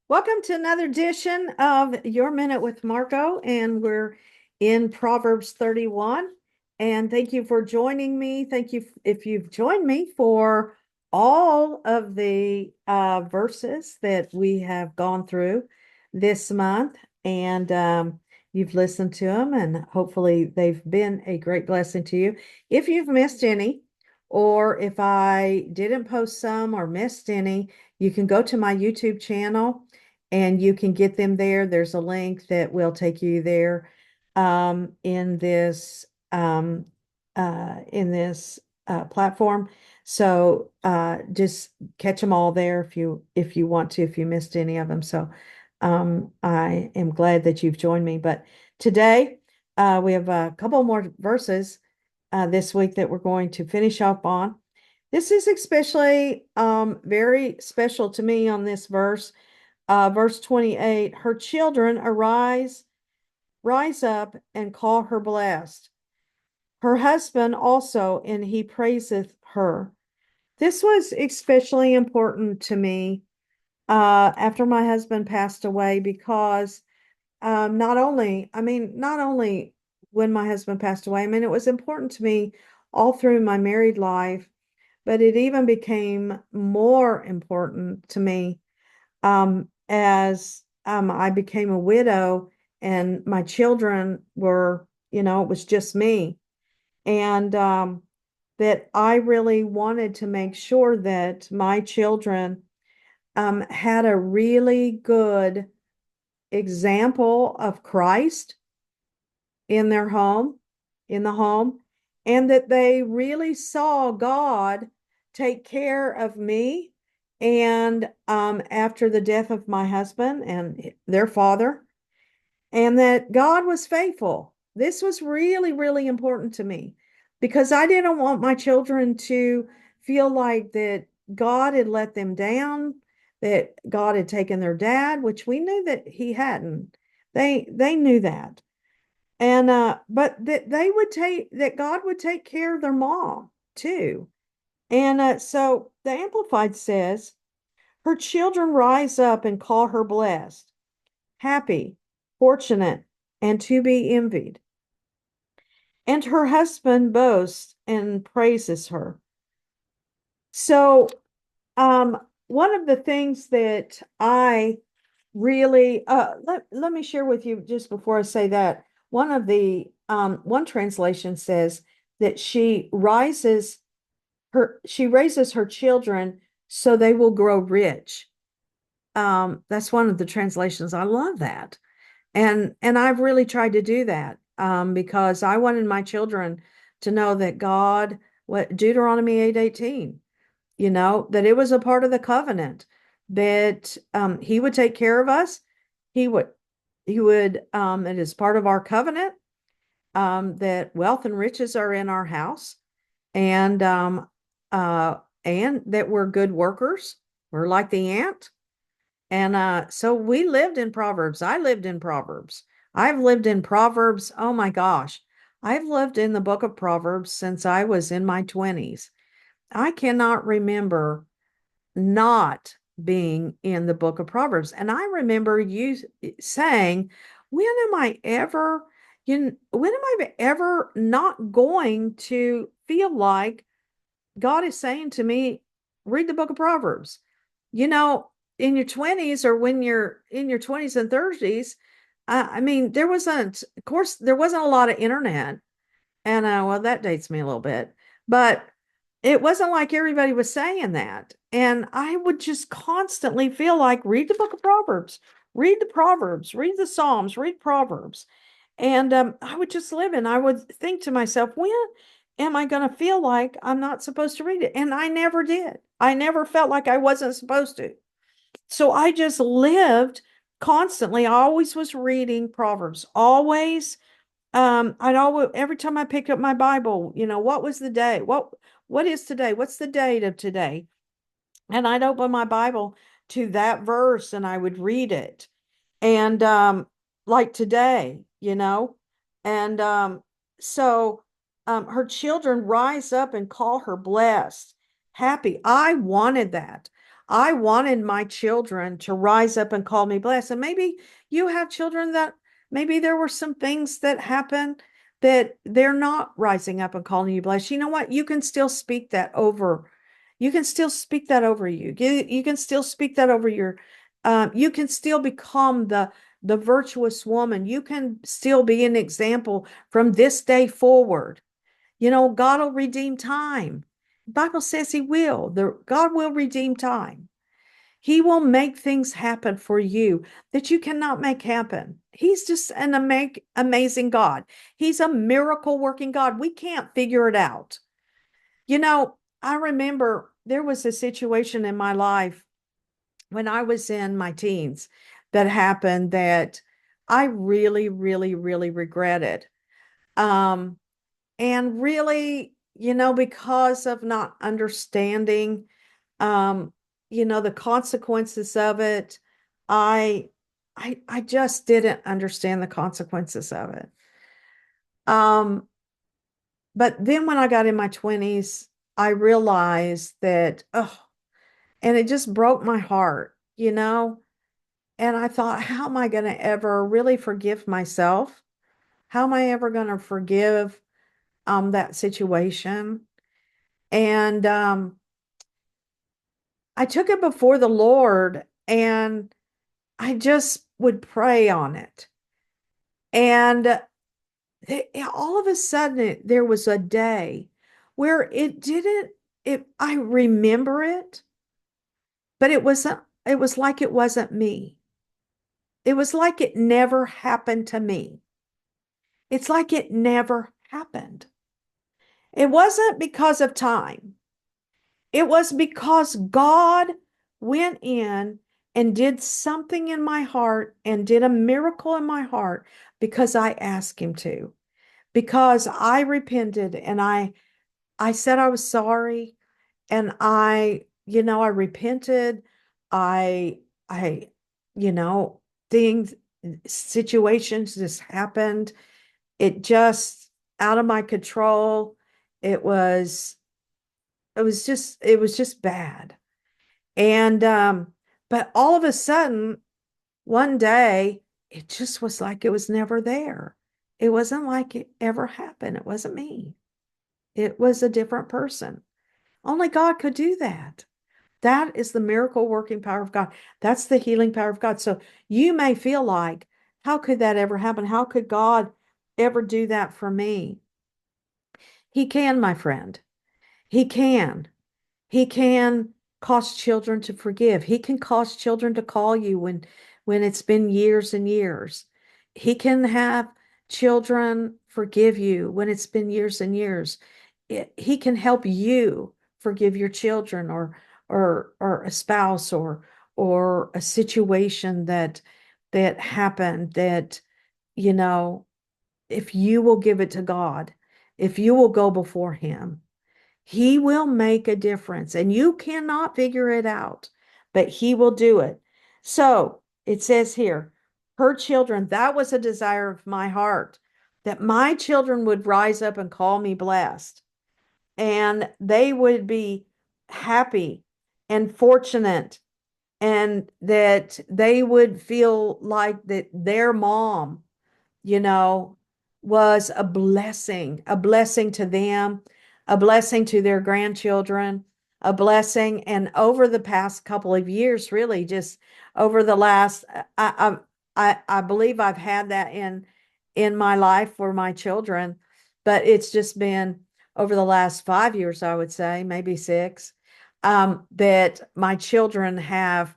Welcome to another edition of Your Minute with Margo, and we're in Proverbs 31. And thank you for joining me. Thank you if you've joined me for all of the verses that we have gone through this month. And you've listened to them, and hopefully they've been a great blessing to you. If you've missed any, or if I didn't post some or missed any, you can go to my YouTube channel and you can get them there. There's a link that will take you there in this platform. So just catch them all there if you want to, if you missed any of them. So I am glad that you've joined me. But today we have a couple more verses this week that we're going to finish up on. This is especially very special to me on this verse. Verse 28, her children rise up and call her blessed. Her husband also, and he praiseth her. This was especially important to me after my husband passed away because not only when my husband passed away, it was important to me all through my married life, but it even became more important to me as I became a widow and my children were, it was just me. And that I really wanted to make sure that my children had a really good example of Christ in their home, in the home, and that they really saw God take care of me. And after the death of my husband and their father, and that God was faithful. This was really, really important to me because I didn't want my children to feel like that God had let them down, that God had taken their dad, which we knew that he hadn't. They knew that. And but that they would take that God would take care of their mom too. And so the Amplified says, her children rise up and call her blessed, happy, fortunate, and to be envied. And her husband boasts and praises her. So, one of the things that I really let me share with you just before I say that one translation says that she raises her children so they will grow rich. That's one of the translations. I love that. And I've really tried to do that because I wanted my children to know that God, what Deuteronomy 8:18, that it was a part of the covenant, that he would take care of us. He would, it is part of our covenant, that wealth and riches are in our house, and uh, and that we're good workers. We're like the ant. And so we lived in Proverbs. I lived in Proverbs. I've lived in Proverbs. Oh my gosh. I've lived in the book of Proverbs since I was in my 20s. I cannot remember not being in the book of Proverbs. And I remember you saying, when am I ever not going to feel like God is saying to me, read the book of Proverbs? You know, in your 20s or when you're in your 20s and 30s, of course, there wasn't a lot of internet. And well, that dates me a little bit, but it wasn't like everybody was saying that. And I would just constantly feel like, read the book of Proverbs, read the Proverbs, read the Psalms, read Proverbs. And I would just live and I would think to myself, when am I going to feel like I'm not supposed to read it? And I never did. I never felt like I wasn't supposed to. So I just lived constantly. I always was reading Proverbs, always. I'd always, every time I picked up my Bible, what was the day? What is today? What's the date of today? And I'd open my Bible to that verse and I would read it. And like today, and so her children rise up and call her blessed, happy. I wanted that. I wanted my children to rise up and call me blessed. And maybe you have children that maybe there were some things that happened that they're not rising up and calling you blessed. You know what? You can still speak that over. You can still speak that over you. You can still speak that over your, you can still become the virtuous woman. You can still be an example from this day forward. You know, God will redeem time. The Bible says he will. God will redeem time. He will make things happen for you that you cannot make happen. He's just an amazing God. He's a miracle working God. We can't figure it out. You know, I remember there was a situation in my life when I was in my teens that happened that I really, really, really regretted. Um, and really, because of not understanding, um, the consequences of it, I, I just didn't understand the consequences of it. Um, but then when I got in my 20s, I realized that, oh, and it just broke my heart. And I thought, how am I going to ever really forgive myself? How am I ever going to forgive that situation? And I took it before the Lord and I just would pray on it. And all of a sudden, there was a day where it didn't, I remember it, but it was like it wasn't me. It was like it never happened to me. It's like it never happened. It wasn't because of time. It was because God went in and did something in my heart and did a miracle in my heart because I asked him to. Because I repented and I said I was sorry and I repented. I you know, things situations just happened. It just out of my control. It was it was just bad. And but all of a sudden, one day, it just was like it was never there. It wasn't like it ever happened. It wasn't me. It was a different person. Only God could do that. That is the miracle working power of God. That's the healing power of God. So you may feel like, how could that ever happen? How could God ever do that for me? He can, my friend. He can. He can cause children to forgive. He can cause children to call you when it's been years and years. He can have children forgive you when it's been years and years. He can help you forgive your children or a spouse or a situation that happened that you know if you will give it to God, if you will go before him, he will make a difference and you cannot figure it out, but he will do it. So it says here, her children, that was a desire of my heart, that my children would rise up and call me blessed, and they would be happy and fortunate, and that they would feel like that their mom you know, was a blessing to them, a blessing to their grandchildren, a blessing. And over the past couple of years, really, just over the last, I believe I've had that in my life for my children, but it's just been over the last 5 years, I would say, maybe six, that my children have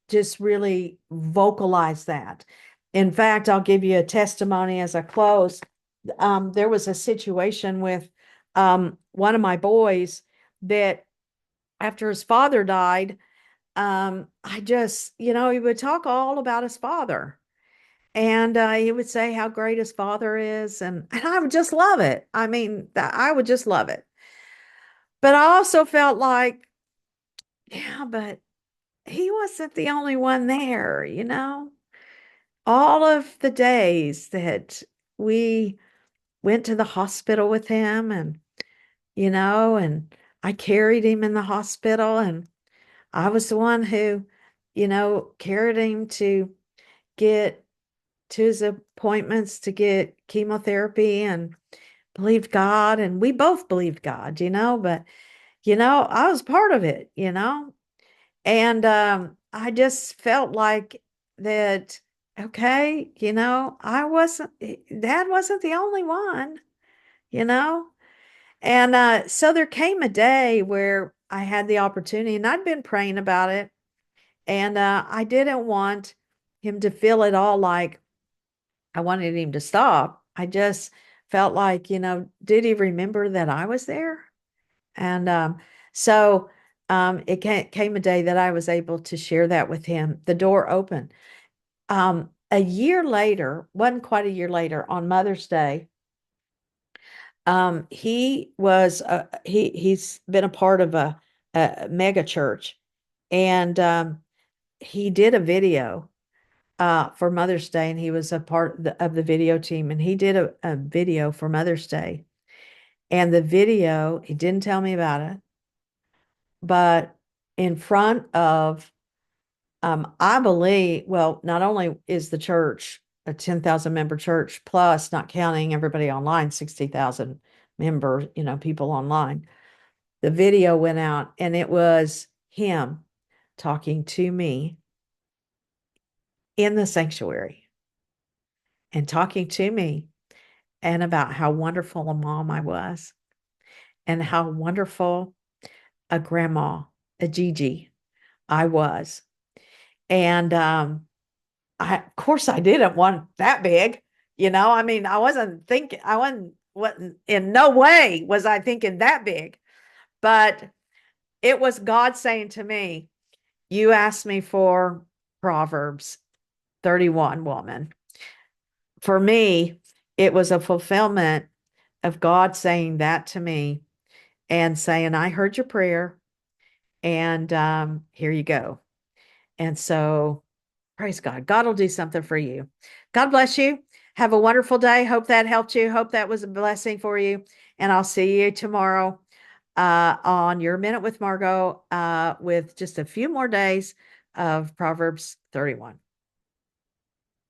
just really vocalized that. In fact, I'll give you a testimony as I close. There was a situation with one of my boys that after his father died, I just, he would talk all about his father. And he would say how great his father is. And I would just love it. I mean, I would just love it. But I also felt like, yeah, but he wasn't the only one there. All of the days that we went to the hospital with him and I carried him in the hospital and I was the one who, carried him to get to his appointments to get chemotherapy and believed God. And we both believed God, but, I was part of it. And I just felt like that, okay, Dad wasn't the only one, you know? And so there came a day where I had the opportunity, and I'd been praying about it. And I didn't want him to feel at all like I wanted him to stop. I just felt like, did he remember that I was there? And so it came a day that I was able to share that with him. The door opened. A year later, wasn't quite a year later, on Mother's Day, he's been a part of a mega church, and he did a video for Mother's Day, and he was a part of the video team, and he did a video for Mother's Day. And the video, he didn't tell me about it, but in front of, I believe, well, not only is the church a 10,000 member church, plus not counting everybody online, 60,000 member, people online. The video went out, and it was him talking to me in the sanctuary and talking to me and about how wonderful a mom I was and how wonderful a grandma, a Gigi, I was. And of course, I didn't want that big. I mean, I wasn't thinking, in no way was I thinking that big. But it was God saying to me, you asked me for Proverbs 31, woman. For me, it was a fulfillment of God saying that to me and saying, I heard your prayer, and here you go. And so, praise God. God will do something for you. God bless you. Have a wonderful day. Hope that helped you. Hope that was a blessing for you. And I'll see you tomorrow on Your Minute with Margo with just a few more days of Proverbs 31.